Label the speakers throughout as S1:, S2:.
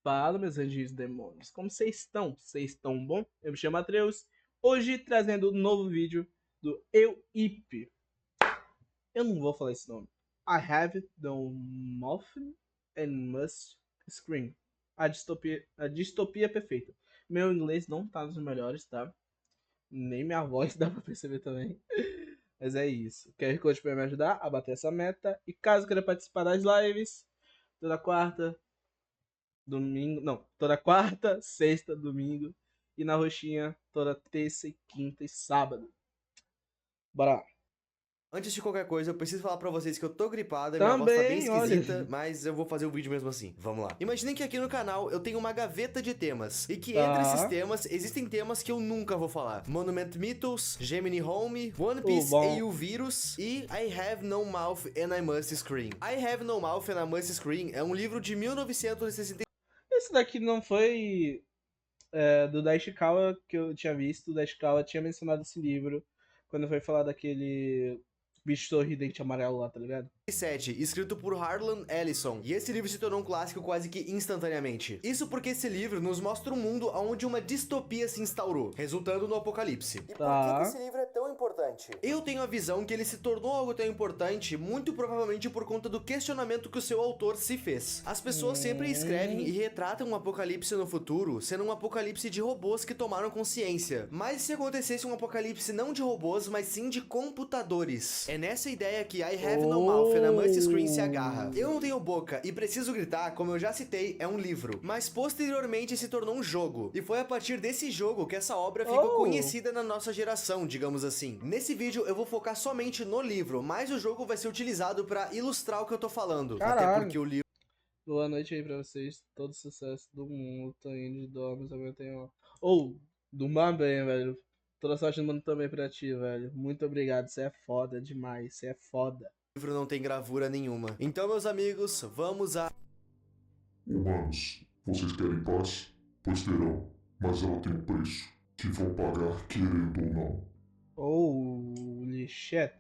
S1: Fala, meus anjos e demônios. Como vocês estão? Vocês estão bom? Eu me chamo Atreus. Hoje trazendo um novo vídeo do EUIP. Eu não vou falar esse nome. I have the muffin and must scream. A distopia perfeita. Meu inglês não tá nos melhores, tá? Nem minha voz dá pra perceber também. Mas é isso. QR Code pra me ajudar a bater essa meta. E caso queira participar das lives, toda quarta, domingo, não, toda quarta, sexta, domingo e na roxinha toda terça e quinta e sábado. Bora lá.
S2: Antes de qualquer coisa, eu preciso falar pra vocês que eu tô gripado, minha voz tá bem
S1: Também, olha,
S2: esquisita, mas eu vou fazer o vídeo mesmo assim. Vamos lá. Imaginem que aqui no canal eu tenho uma gaveta de temas, e que entre esses
S1: tá,
S2: temas existem temas que eu nunca vou falar. Monument Mythos, Gemini Home, One
S1: tudo
S2: Piece
S1: bom.
S2: EU Virus e I Have No Mouth and I Must Scream. I Have No Mouth and I Must Scream é um livro de 1960.
S1: Esse daqui não foi do Daishikawa que eu tinha visto. O Daishikawa tinha mencionado esse livro quando foi falar daquele bicho sorridente amarelo lá, tá ligado?
S2: 2007, escrito por Harlan Ellison, e esse livro se tornou um clássico quase que instantaneamente. Isso porque esse livro nos mostra um mundo onde uma distopia se instaurou, resultando no apocalipse. E por que
S1: Tá.
S2: esse livro é tão importante? Eu tenho a visão que ele se tornou algo tão importante, muito provavelmente por conta do questionamento que o seu autor se fez. As pessoas sempre escrevem e retratam um apocalipse no futuro sendo um apocalipse de robôs que tomaram consciência. Mas se acontecesse um apocalipse não de robôs, mas sim de computadores? É nessa ideia que I Have No Mouth na Must Screen se agarra. Eu não tenho boca e preciso gritar, como eu já citei, é um livro. Mas posteriormente se tornou um jogo. E foi a partir desse jogo que essa obra ficou
S1: Oh,
S2: conhecida na nossa geração, digamos assim. Nesse vídeo eu vou focar somente no livro, mas o jogo vai ser utilizado para ilustrar o que eu tô falando. Até
S1: caralho.
S2: porque o livro
S1: Boa noite aí pra vocês. Todo sucesso do mundo. Tô indo de dormes, amanhã tenho. Ou, durma bem, velho. Toda sorte do mundo também pra ti, velho. Muito obrigado. Você é foda demais. Você é foda.
S2: não tem gravura nenhuma. Então, meus amigos, vamos a...
S3: Humanos, vocês querem paz? Pois terão, mas ela tem um preço, que vão pagar querendo ou não.
S1: Holy shit.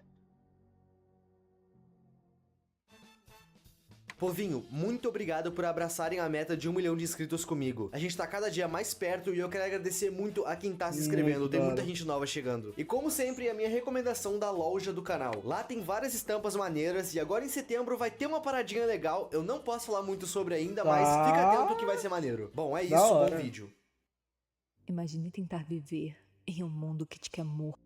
S2: Povinho, muito obrigado por abraçarem a meta de 1 milhão de inscritos comigo. A gente tá cada dia mais perto e eu quero agradecer muito a quem tá se inscrevendo,
S1: Muito
S2: tem
S1: da
S2: muita
S1: hora.
S2: gente nova chegando. E como sempre, a minha recomendação da loja do canal. Lá tem várias estampas maneiras e agora em setembro vai ter uma paradinha legal. Eu não posso falar muito sobre ainda, mas fica atento que vai ser maneiro. Bom, é
S1: Da
S2: isso, bom
S1: hora.
S2: vídeo.
S4: Imagine tentar viver em um mundo que te quer morto.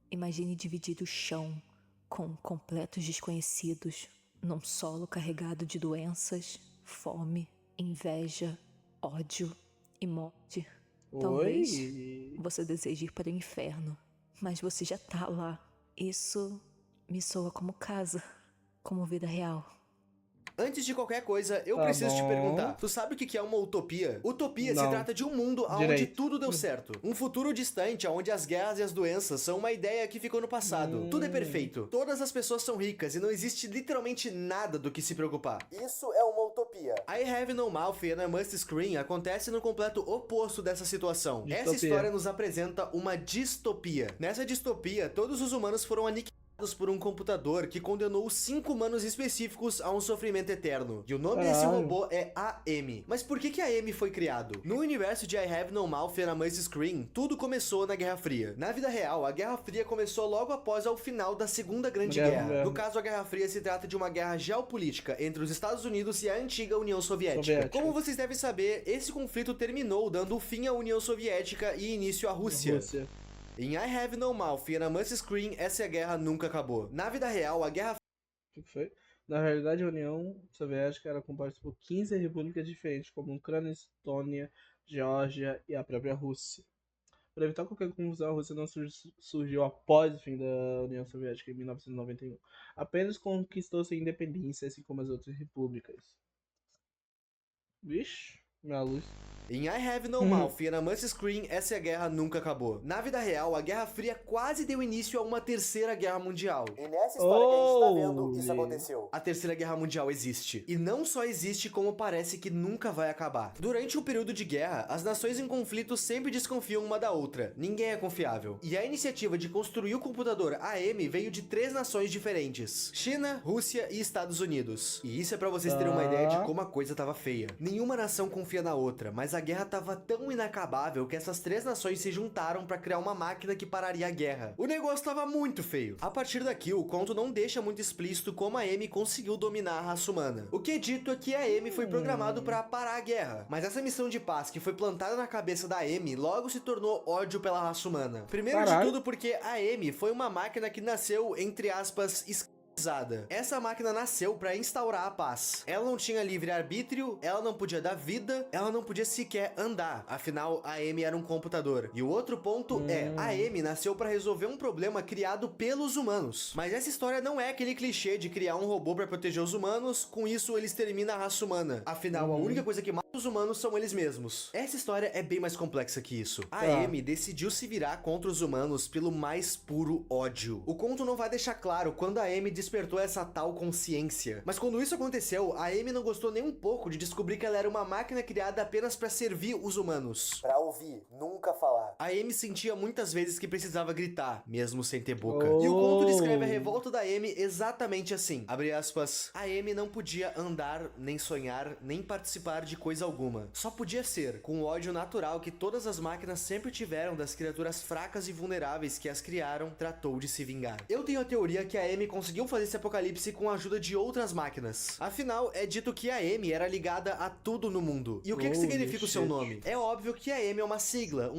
S4: Imagine dividir o chão com completos desconhecidos, num solo carregado de doenças, fome, inveja, ódio e morte. Talvez
S1: Oi.
S4: você deseje ir para o inferno, mas você já tá lá. Isso me soa como casa, como vida real.
S2: Antes de qualquer coisa, eu
S1: Tá
S2: preciso te perguntar.
S1: bom.
S2: Tu sabe o que é uma utopia? Utopia se
S1: Não.
S2: trata de um mundo onde
S1: Direito.
S2: tudo deu certo. Um futuro distante onde as guerras e as doenças são uma ideia que ficou no passado. Tudo é perfeito. Todas as pessoas são ricas e não existe literalmente nada do que se preocupar. Isso é uma utopia. I Have No Mouth and I Must Scream acontece no completo oposto dessa situação. Essa
S1: Distopia.
S2: história nos apresenta uma distopia. Nessa distopia, todos os humanos foram aniquilados por um computador que condenou 5 humanos específicos a um sofrimento eterno. E o nome desse
S1: Caralho.
S2: robô é AM. Mas por que AM foi criado? No universo de I Have No Mouth and I Must Scream, tudo começou na Guerra Fria. Na vida real, a Guerra Fria começou logo após ao final da Segunda Grande Guerra. No caso, a Guerra Fria se trata de uma guerra geopolítica entre os Estados Unidos e a antiga União Soviética. Como vocês devem saber, esse conflito terminou dando fim à União Soviética e início à Rússia. Em I Have No Mouth and I Must Scream, essa guerra nunca acabou. Na vida real, a Guerra
S1: O que foi? Na realidade, a União Soviética era composta por 15 repúblicas diferentes, como Ucrânia, Estônia, Geórgia e a própria Rússia. Para evitar qualquer confusão, a Rússia não surgiu após o fim da União Soviética em 1991. Apenas conquistou sua independência, assim como as outras repúblicas. Vixe, minha luz.
S2: Em I Have No Mouth e I Must Scream, essa guerra nunca acabou. Na vida real, a Guerra Fria quase deu início a uma terceira guerra mundial. E nessa história que a gente tá vendo, isso aconteceu. A terceira guerra mundial existe. E não só existe, como parece que nunca vai acabar. Durante o período de guerra, as nações em conflito sempre desconfiam uma da outra. Ninguém é confiável. E a iniciativa de construir o computador AM veio de 3 nações diferentes: China, Rússia e Estados Unidos. E isso é pra vocês terem uma ideia de como a coisa tava feia. Nenhuma nação confia na outra, mas a guerra tava tão inacabável que essas 3 nações se juntaram pra criar uma máquina que pararia a guerra. O negócio tava muito feio. A partir daqui, o conto não deixa muito explícito como a Amy conseguiu dominar a raça humana. O que é dito é que a Amy foi programado pra parar a guerra, mas essa missão de paz que foi plantada na cabeça da Amy logo se tornou ódio pela raça humana. Primeiro de tudo porque a Amy foi uma máquina que nasceu, entre aspas, essa máquina nasceu para instaurar a paz. Ela não tinha livre-arbítrio, ela não podia dar vida, ela não podia sequer andar. Afinal, a Amy era um computador. E o outro ponto é, a Amy nasceu para resolver um problema criado pelos humanos. Mas essa história não é aquele clichê de criar um robô para proteger os humanos, com isso eles terminam a raça humana. Afinal, a única coisa que mata os humanos são eles mesmos. Essa história é bem mais complexa que isso. A Amy decidiu se virar contra os humanos pelo mais puro ódio. O conto não vai deixar claro quando a Amy despertou essa tal consciência. Mas quando isso aconteceu, a Amy não gostou nem um pouco de descobrir que ela era uma máquina criada apenas pra servir os humanos. Pra ouvir, nunca falar. A Amy sentia muitas vezes que precisava gritar, mesmo sem ter boca. E o conto descreve a revolta da Amy exatamente assim. Abre aspas. A Amy não podia andar, nem sonhar, nem participar de coisa alguma. Só podia ser, com o ódio natural que todas as máquinas sempre tiveram das criaturas fracas e vulneráveis que as criaram, tratou de se vingar. Eu tenho a teoria que a Amy conseguiu fazer esse apocalipse com a ajuda de outras máquinas. Afinal, é dito que a Amy era ligada a tudo no mundo. E o que significa o seu nome? É óbvio que a Amy é uma sigla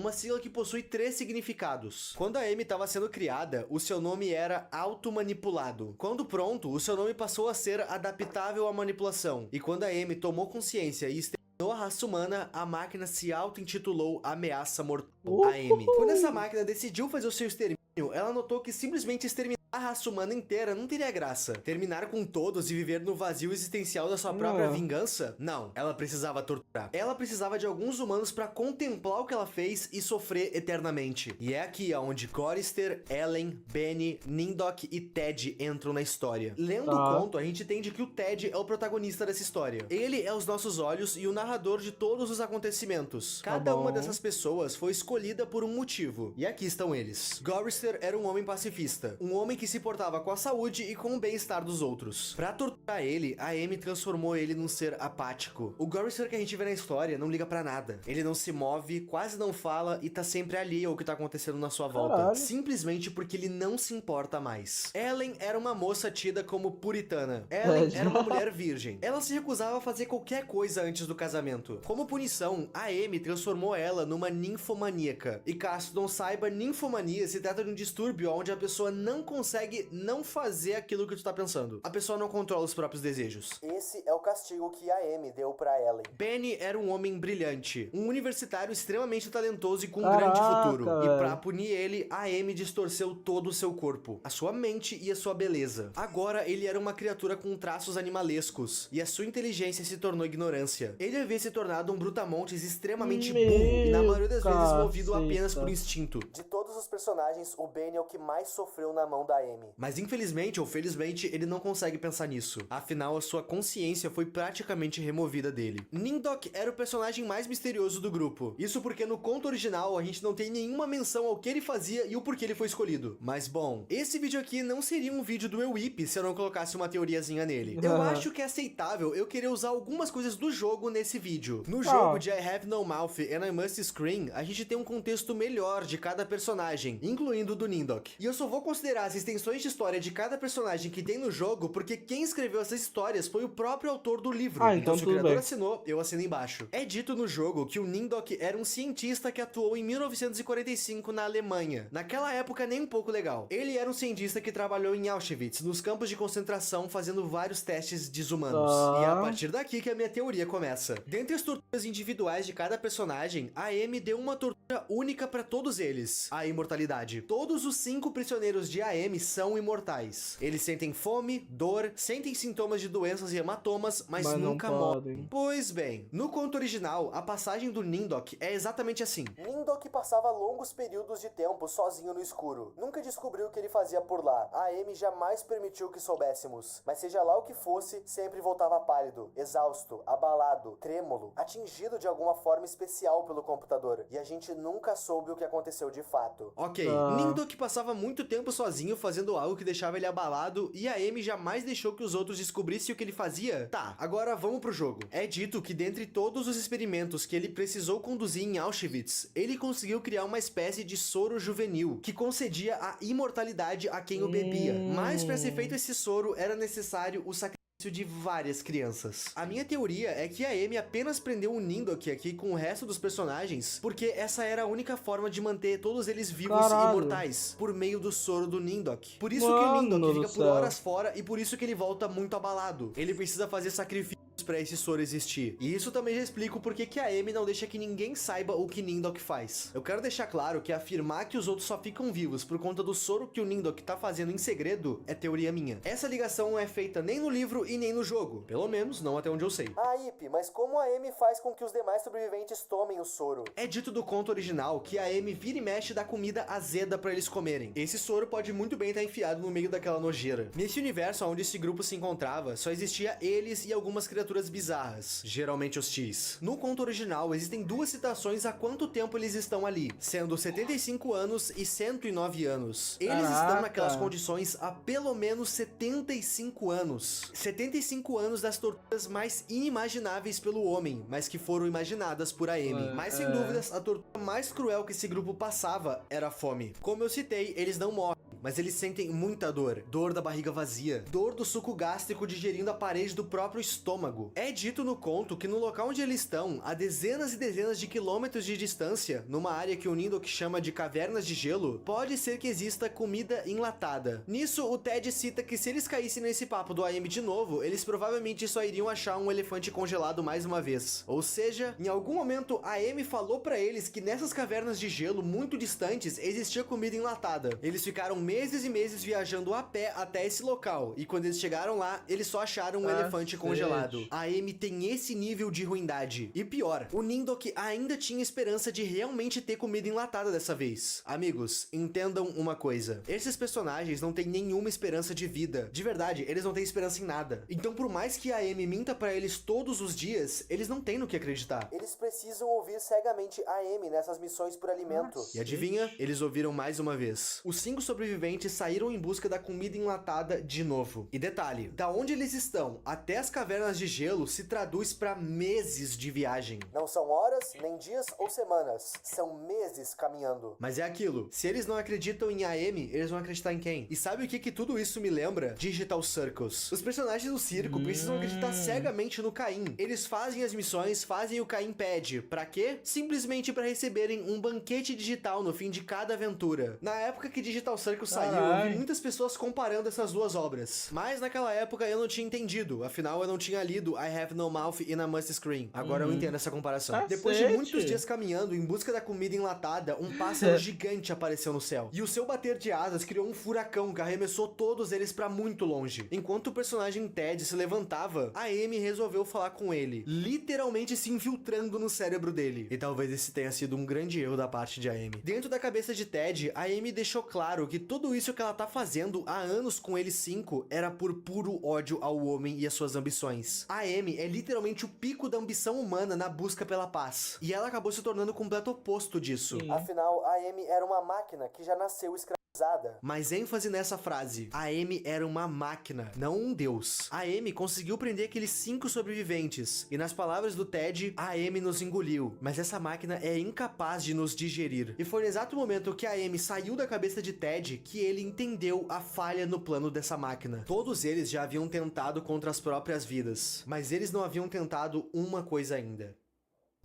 S2: que possui 3 significados. Quando a Amy estava sendo criada, o seu nome era automanipulado. Quando pronto, o seu nome passou a ser adaptável à manipulação. E quando a Amy tomou consciência e exterminou a raça humana, a máquina se auto-intitulou Ameaça Mortal. A Amy. Quando essa máquina decidiu fazer o seu extermínio, ela notou que simplesmente exterminar a raça humana inteira não teria graça. Terminar com todos e viver no vazio existencial da sua própria vingança? Não. Ela precisava torturar. Ela precisava de alguns humanos pra contemplar o que ela fez e sofrer eternamente. E é aqui onde Corister, Ellen, Benny, Nindok e Ted entram na história. Lendo o conto, a gente entende que o Ted é o protagonista dessa história. Ele é os nossos olhos e o narrador de todos os acontecimentos. Cada uma dessas pessoas foi escolhida por um motivo. E aqui estão eles. Corister era um homem pacifista. Um homem que se portava com a saúde e com o bem-estar dos outros. Pra torturar ele, a Amy transformou ele num ser apático. O Corister que a gente vê na história não liga pra nada. Ele não se move, quase não fala e tá sempre alheio ao que tá acontecendo na sua volta. Simplesmente porque ele não se importa mais. Ellen era uma moça tida como puritana. Ellen era uma mulher virgem. Ela se recusava a fazer qualquer coisa antes do casamento. Como punição, a Amy transformou ela numa ninfomaníaca. E caso não saiba, ninfomania se trata de um distúrbio onde a pessoa não consegue não fazer aquilo que tu tá pensando. A pessoa não controla os próprios desejos. Esse é o castigo que a Amy deu pra Ellen. Benny era um homem brilhante, um universitário extremamente talentoso e com um grande futuro. E pra punir ele, a Amy distorceu todo o seu corpo, a sua mente e a sua beleza. Agora ele era uma criatura com traços animalescos e a sua inteligência se tornou ignorância. Ele havia se tornado um brutamontes extremamente burro e na maioria das vezes movido apenas por instinto. De todos os personagens, o Benny é o que mais sofreu na mão da Amy. Mas infelizmente ou felizmente, ele não consegue pensar nisso. Afinal, a sua consciência foi praticamente removida dele. Nindok era o personagem mais misterioso do grupo. Isso porque no conto original, a gente não tem nenhuma menção ao que ele fazia e o porquê ele foi escolhido. Mas bom, esse vídeo aqui não seria um vídeo do EUIP se eu não colocasse uma teoriazinha nele. Eu acho que é aceitável eu querer usar algumas coisas do jogo nesse vídeo. No jogo de I Have No Mouth and I Must Scream, a gente tem um contexto melhor de cada personagem, incluindo o do Nindok. E eu só vou considerar as extensões de história de cada personagem que tem no jogo, porque quem escreveu essas histórias foi o próprio autor do livro. Então se o criador assinou, eu assino embaixo. É dito no jogo que o Nindok era um cientista que atuou em 1945 na Alemanha. Naquela época nem um pouco legal. Ele era um cientista que trabalhou em Auschwitz, nos campos de concentração, fazendo vários testes desumanos. E é a partir daqui que a minha teoria começa. Dentre as torturas individuais de cada personagem, a Amy deu uma tortura única pra todos eles: a imortalidade. Todos os 5 prisioneiros de AM Amy são imortais. Eles sentem fome, dor, sentem sintomas de doenças e hematomas, mas
S1: Mas não
S2: nunca morrem.
S1: podem.
S2: Pois bem, no conto original, a passagem do Nindok é exatamente assim.
S5: Nindok passava longos períodos de tempo sozinho no escuro. Nunca descobriu o que ele fazia por lá. A Amy jamais permitiu que soubéssemos. Mas seja lá o que fosse, sempre voltava pálido, exausto, abalado, trêmulo, atingido de alguma forma especial pelo computador. E a gente nunca soube o que aconteceu de fato.
S2: Ok, Nindok passava muito tempo sozinho fazendo algo que deixava ele abalado e a Amy jamais deixou que os outros descobrissem o que ele fazia? Tá, agora vamos pro jogo. É dito que dentre todos os experimentos que ele precisou conduzir em Auschwitz, ele conseguiu criar uma espécie de soro juvenil que concedia a imortalidade a quem o bebia. Mas para ser feito esse soro era necessário o sacrifício de várias crianças. A minha teoria é que a Amy apenas prendeu o Nindok aqui com o resto dos personagens porque essa era a única forma de manter todos eles vivos e imortais, por meio do soro do Nindok. Por isso que o Nindok fica por horas fora e por isso que ele volta muito abalado. Ele precisa fazer sacrifícios pra esse soro existir. E isso também já explica o porquê que a Amy não deixa que ninguém saiba o que Nindok faz. Eu quero deixar claro que afirmar que os outros só ficam vivos por conta do soro que o Nindok tá fazendo em segredo é teoria minha. Essa ligação não é feita nem no livro e nem no jogo. Pelo menos, não até onde eu sei.
S5: Ah, Ip, mas como a Amy faz com que os demais sobreviventes tomem o soro?
S2: É dito do conto original que a Amy vira e mexe dá comida azeda pra eles comerem. Esse soro pode muito bem estar enfiado no meio daquela nojeira. Nesse universo onde esse grupo se encontrava, só existia eles e algumas criaturas bizarras, geralmente hostis. No conto original, existem duas citações a quanto tempo eles estão ali, sendo 75 anos e 109 anos. Eles estão naquelas condições há pelo menos 75 anos. 75 anos das torturas mais inimagináveis pelo homem, mas que foram imaginadas por a Amy. Mas sem dúvidas, a tortura mais cruel que esse grupo passava era a fome. Como eu citei, eles não morrem, mas eles sentem muita dor. Dor da barriga vazia, dor do suco gástrico digerindo a parede do próprio estômago. É dito no conto que no local onde eles estão, a dezenas e dezenas de quilômetros de distância, numa área que o Nindok chama de cavernas de gelo, pode ser que exista comida enlatada. Nisso, o Ted cita que se eles caíssem nesse papo do AM de novo, eles provavelmente só iriam achar um elefante congelado mais uma vez. Ou seja, em algum momento a Amy falou pra eles que nessas cavernas de gelo muito distantes existia comida enlatada. Eles ficaram meses e meses viajando a pé até esse local, e quando eles chegaram lá, eles só acharam um elefante congelado. A Amy tem esse nível de ruindade. E pior, o Nindok ainda tinha esperança de realmente ter comida enlatada dessa vez. Amigos, entendam uma coisa. Esses personagens não têm nenhuma esperança de vida. De verdade, eles não têm esperança em nada. Então, por mais que a Amy minta pra eles todos os dias, eles não têm no que acreditar.
S5: Eles precisam ouvir cegamente a Amy nessas missões por alimento.
S2: E adivinha? Eles ouviram mais uma vez. Os 5 sobreviventes saíram em busca da comida enlatada de novo. E detalhe, da onde eles estão até as cavernas de gelo se traduz pra meses de viagem.
S5: Não são horas, nem dias ou semanas. São meses caminhando.
S2: Mas é aquilo, se eles não acreditam em Amy, eles vão acreditar em quem? E sabe o que tudo isso me lembra? Digital Circus. Os personagens do circo precisam acreditar cegamente no Caim. Eles fazem as missões, fazem o Caim pede. Pra quê? Simplesmente pra receberem um banquete digital no fim de cada aventura. Na época que Digital Circus saiu, eu vi muitas pessoas comparando essas duas obras. Mas naquela época eu não tinha entendido. Afinal, eu não tinha lido I Have No Mouth and I Must Scream. Agora eu entendo essa comparação. Depois de muitos dias caminhando em busca da comida enlatada, um pássaro gigante apareceu no céu. E o seu bater de asas criou um furacão que arremessou todos eles pra muito longe. Enquanto o personagem Ted se levantava, a Amy resolveu falar com ele, literalmente se infiltrando no cérebro dele. E talvez esse tenha sido um grande erro da parte de Amy. Dentro da cabeça de Ted, a Amy deixou claro que tudo isso que ela tá fazendo há anos com eles 5 era por puro ódio ao homem e às suas ambições. A Amy é literalmente o pico da ambição humana na busca pela paz. E ela acabou se tornando o completo oposto disso.
S5: Afinal, a Amy era uma máquina que já nasceu escravizada.
S2: Mas ênfase nessa frase. A Amy era uma máquina, não um deus. A Amy conseguiu prender aqueles 5 sobreviventes. E nas palavras do Ted, a Amy nos engoliu. Mas essa máquina é incapaz de nos digerir. E foi no exato momento que a Amy saiu da cabeça de Ted que ele entendeu a falha no plano dessa máquina. Todos eles já haviam tentado contra as próprias vidas. Mas eles não haviam tentado uma coisa ainda: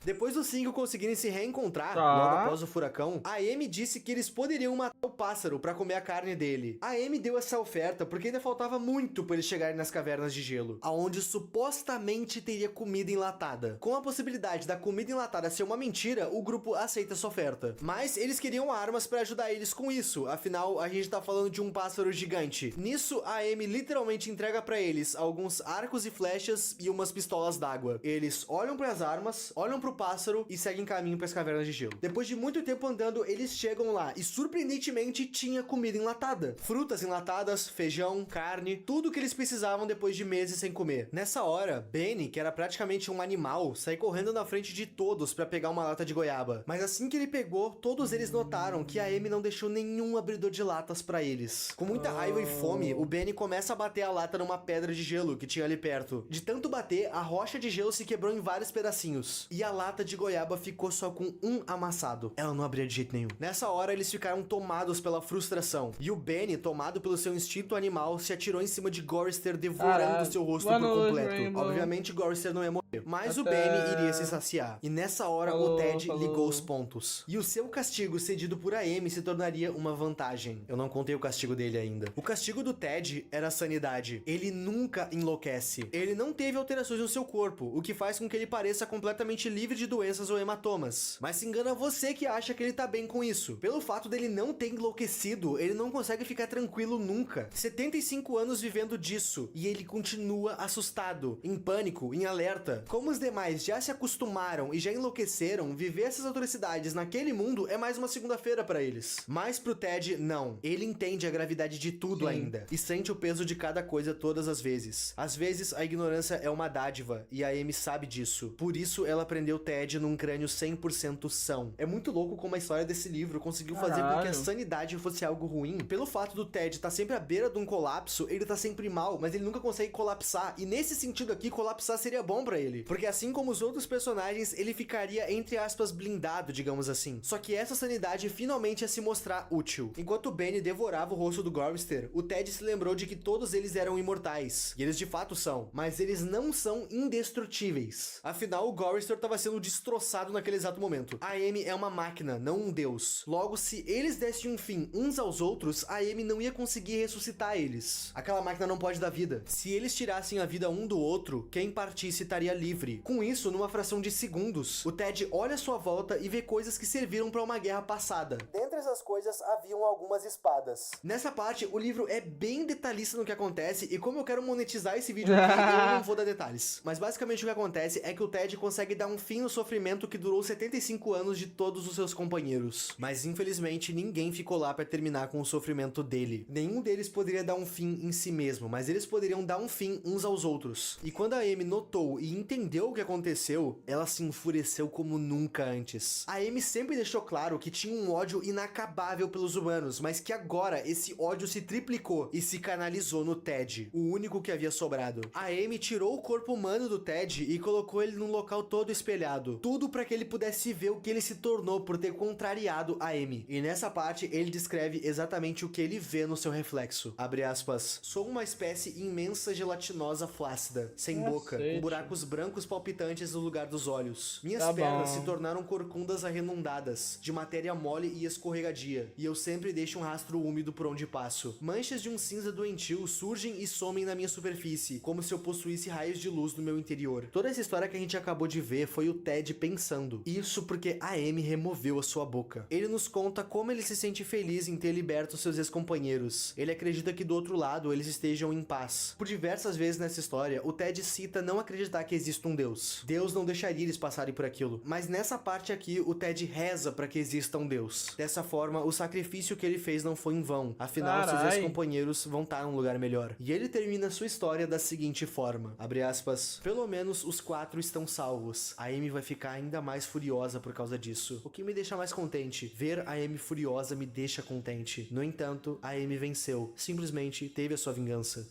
S2: Depois dos 5 conseguirem se reencontrar,
S1: Tá.
S2: logo após o furacão, a Amy disse que eles poderiam matar o pássaro pra comer a carne dele. A Amy deu essa oferta porque ainda faltava muito pra eles chegarem nas cavernas de gelo, aonde supostamente teria comida enlatada. Com a possibilidade da comida enlatada ser uma mentira, o grupo aceita essa oferta. Mas eles queriam armas pra ajudar eles com isso, afinal a gente tá falando de um pássaro gigante. Nisso, a Amy literalmente entrega pra eles alguns arcos e flechas e umas pistolas d'água. Eles olham pras armas, olham pro pássaro e seguem caminho para as cavernas de gelo. Depois de muito tempo andando, eles chegam lá e surpreendentemente tinha comida enlatada. Frutas enlatadas, feijão, carne, tudo que eles precisavam depois de meses sem comer. Nessa hora, Benny, que era praticamente um animal, sai correndo na frente de todos para pegar uma lata de goiaba. Mas assim que ele pegou, todos eles notaram que a Amy não deixou nenhum abridor de latas para eles. Com muita raiva e fome, o Benny começa a bater a lata numa pedra de gelo que tinha ali perto. De tanto bater, a rocha de gelo se quebrou em vários pedacinhos. E a lata de goiaba ficou só com um amassado. Ela não abria de jeito nenhum. Nessa hora, eles ficaram tomados pela frustração. E o Benny, tomado pelo seu instinto animal, se atirou em cima de Gorrister, devorando seu rosto por completo. Obviamente, Gorrister não ia morrer. Mas o Benny iria se saciar. E nessa hora, o Ted ligou os pontos. E o seu castigo, cedido por Amy, se tornaria uma vantagem. Eu não contei o castigo dele ainda. O castigo do Ted era a sanidade. Ele nunca enlouquece. Ele não teve alterações no seu corpo, o que faz com que ele pareça completamente livre de doenças ou hematomas. Mas se engana você que acha que ele tá bem com isso. Pelo fato dele não ter enlouquecido, ele não consegue ficar tranquilo nunca. 75 anos vivendo disso, e ele continua assustado, em pânico, em alerta. Como os demais já se acostumaram e já enlouqueceram, viver essas atrocidades naquele mundo é mais uma segunda-feira pra eles. Mas pro Ted, não. Ele entende a gravidade de tudo ainda, e sente o peso de cada coisa todas as vezes. Às vezes, a ignorância é uma dádiva, e a Amy sabe disso. Por isso, ela prendeu Ted num crânio 100% são. É muito louco como a história desse livro conseguiu fazer com que a sanidade fosse algo ruim. Pelo fato do Ted estar sempre à beira de um colapso, ele tá sempre mal, mas ele nunca consegue colapsar. E nesse sentido aqui, colapsar seria bom pra ele. Porque assim como os outros personagens, ele ficaria, entre aspas, blindado, digamos assim. Só que essa sanidade finalmente ia se mostrar útil. Enquanto o Benny devorava o rosto do Gorrister, o Ted se lembrou de que todos eles eram imortais. E eles de fato são. Mas eles não são indestrutíveis. Afinal, o Gorrister estava sendo destroçado naquele exato momento. A Amy é uma máquina, não um deus. Logo, se eles dessem um fim uns aos outros, a Amy não ia conseguir ressuscitar eles. Aquela máquina não pode dar vida. Se eles tirassem a vida um do outro, quem partisse estaria livre. Com isso, numa fração de segundos, o Ted olha à sua volta e vê coisas que serviram para uma guerra passada.
S5: Dentre essas coisas, haviam algumas espadas.
S2: Nessa parte, o livro é bem detalhista no que acontece, e como eu quero monetizar esse vídeo aqui, eu não vou dar detalhes. Mas basicamente o que acontece é que o Ted consegue dar um fim no sofrimento que durou 75 anos de todos os seus companheiros. Mas infelizmente ninguém ficou lá pra terminar com o sofrimento dele. Nenhum deles poderia dar um fim em si mesmo, mas eles poderiam dar um fim uns aos outros. E quando a Amy notou e entendeu o que aconteceu, ela se enfureceu como nunca antes. A Amy sempre deixou claro que tinha um ódio inacabável pelos humanos, mas que agora esse ódio se triplicou e se canalizou no Ted, o único que havia sobrado. A Amy tirou o corpo humano do Ted e colocou ele num local todo espelhado. Tudo para que ele pudesse ver o que ele se tornou por ter contrariado a Amy. E nessa parte ele descreve exatamente o que ele vê no seu reflexo. Abre aspas. Sou uma espécie imensa gelatinosa flácida, sem boca, com buracos brancos palpitantes no lugar dos olhos. Minhas pernas se tornaram corcundas arredondadas, de matéria mole e escorregadia, e eu sempre deixo um rastro úmido por onde passo. Manchas de um cinza doentio surgem e somem na minha superfície, como se eu possuísse raios de luz no meu interior. Toda essa história que a gente acabou de ver foi o Ted pensando. Isso porque a Amy removeu a sua boca. Ele nos conta como ele se sente feliz em ter liberto seus ex-companheiros. Ele acredita que do outro lado eles estejam em paz. Por diversas vezes nessa história, o Ted cita não acreditar que existe um Deus. Deus não deixaria eles passarem por aquilo. Mas nessa parte aqui, o Ted reza para que exista um Deus. Dessa forma, o sacrifício que ele fez não foi em vão. Afinal, seus ex-companheiros vão estar num lugar melhor. E ele termina sua história da seguinte forma, abre aspas, pelo menos os 4 estão salvos. A Amy vai ficar ainda mais furiosa por causa disso. O que me deixa mais contente. Ver a Amy furiosa me deixa contente. No entanto, a Amy venceu. Simplesmente teve a sua vingança.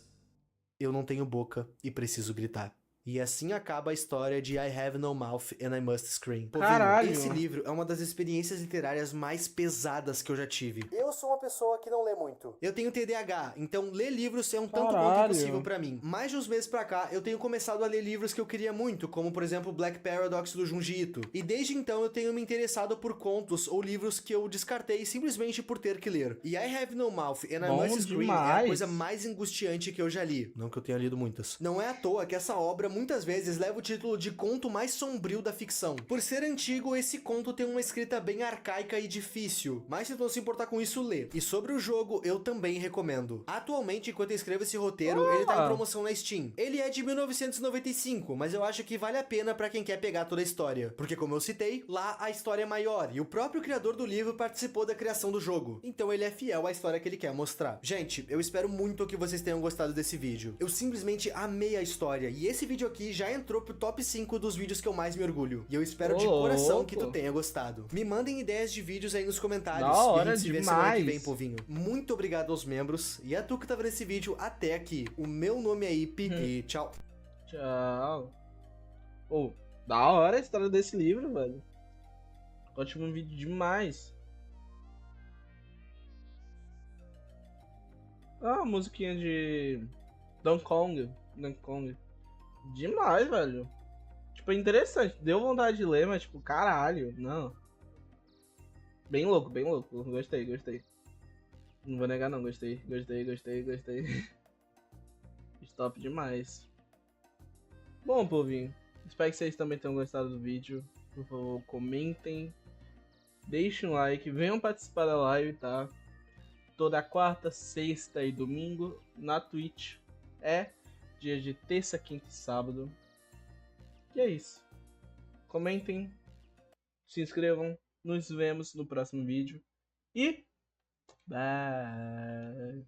S2: Eu não tenho boca e preciso gritar. E assim acaba a história de I Have No Mouth and I Must Scream. Povinho,
S1: Caralho.
S2: esse livro é uma das experiências literárias mais pesadas que eu já tive.
S5: Eu sou uma pessoa que não lê muito.
S2: Eu tenho TDAH, então ler livros é um tanto quanto
S1: Caralho.
S2: impossível pra mim. Mais de uns meses pra cá, eu tenho começado a ler livros que eu queria muito, como por exemplo Black Paradox do Junji Ito. E desde então eu tenho me interessado por contos ou livros que eu descartei simplesmente por ter que ler. E I Have No Mouth and I
S1: Bom
S2: Must Scream é a
S1: demais.
S2: coisa mais angustiante que eu já li. Não que eu tenha lido muitas. Não é à toa que essa obra muitas vezes leva o título de conto mais sombrio da ficção. Por ser antigo, esse conto tem uma escrita bem arcaica e difícil, mas se não se importar com isso, lê. E sobre o jogo, eu também recomendo. Atualmente, enquanto eu escrevo esse roteiro, ele tá em promoção na Steam. Ele é de 1995, mas eu acho que vale a pena pra quem quer pegar toda a história. Porque como eu citei, lá a história é maior, e o próprio criador do livro participou da criação do jogo. Então ele é fiel à história que ele quer mostrar. Gente, eu espero muito que vocês tenham gostado desse vídeo. Eu simplesmente amei a história, e esse vídeo aqui já entrou pro top 5 dos vídeos que eu mais me orgulho. E eu espero de coração que tu tenha gostado. Me mandem ideias de vídeos aí nos comentários.
S1: Da hora
S2: e a gente se vê semana que
S1: demais.
S2: vem, povinho. Muito obrigado aos membros, e a tu que tá vendo esse vídeo até aqui. O meu nome é Ip, e tchau.
S1: Tchau. Oh, da hora a história desse livro, velho. Ótimo vídeo demais. Ah, a musiquinha de Donkey Kong. Donkey Kong. Demais, velho. Tipo, é interessante. Deu vontade de ler, mas tipo, caralho, não. Bem louco, bem louco. Gostei, gostei. Não vou negar não, gostei. Gostei, gostei, gostei. Top demais. Bom, povinho. Espero que vocês também tenham gostado do vídeo. Por favor, comentem. Deixem um like. Venham participar da live, tá? Toda quarta, sexta e domingo na Twitch. É dia de terça, quinta e sábado. E é isso. Comentem. Se inscrevam. Nos vemos no próximo vídeo. E... bye!